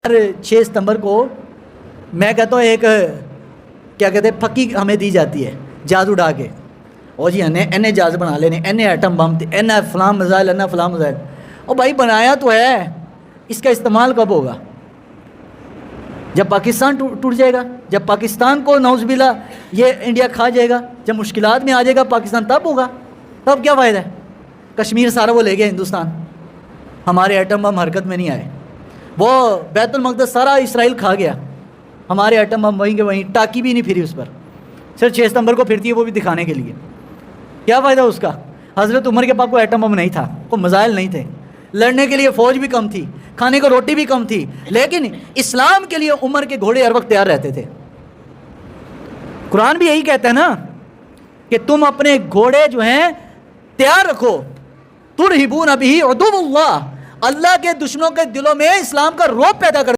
6 ستمبر کو میں کہتا ہوں ایک کیا کہتے ہیں پھکی ہمیں دی جاتی ہے جہاز اڑا کے، اور جی اینے جہاز بنا لینے، اینے ایٹم بم، اینا فلاں میزائل، اینا فلاں میزائل. اور بھائی بنایا تو ہے، اس کا استعمال کب ہوگا؟ جب پاکستان ٹوٹ جائے گا، جب پاکستان کو نعوذ باللہ یہ انڈیا کھا جائے گا، جب مشکلات میں آ جائے گا پاکستان، تب ہوگا. تب کیا فائدہ ہے؟ کشمیر سارا وہ لے گیا ہندوستان، ہمارے ایٹم بم حرکت میں نہیں آئے. وہ بیت المقدس سارا اسرائیل کھا گیا، ہمارے ایٹم بم وہیں کے وہیں، ٹاکی بھی نہیں پھری اس پر. صرف 6 ستمبر کو پھرتی ہے، وہ بھی دکھانے کے لیے. کیا فائدہ اس کا؟ حضرت عمر کے پاس کوئی ایٹم بم نہیں تھا، کوئی میزائل نہیں تھے، لڑنے کے لیے فوج بھی کم تھی، کھانے کو روٹی بھی کم تھی، لیکن اسلام کے لیے عمر کے گھوڑے ہر وقت تیار رہتے تھے. قرآن بھی یہی کہتا ہے نا کہ تم اپنے گھوڑے جو ہیں تیار رکھو. ترہبون بہ عدو اللہ، اللہ کے دشمنوں کے دلوں میں اسلام کا رعب پیدا کر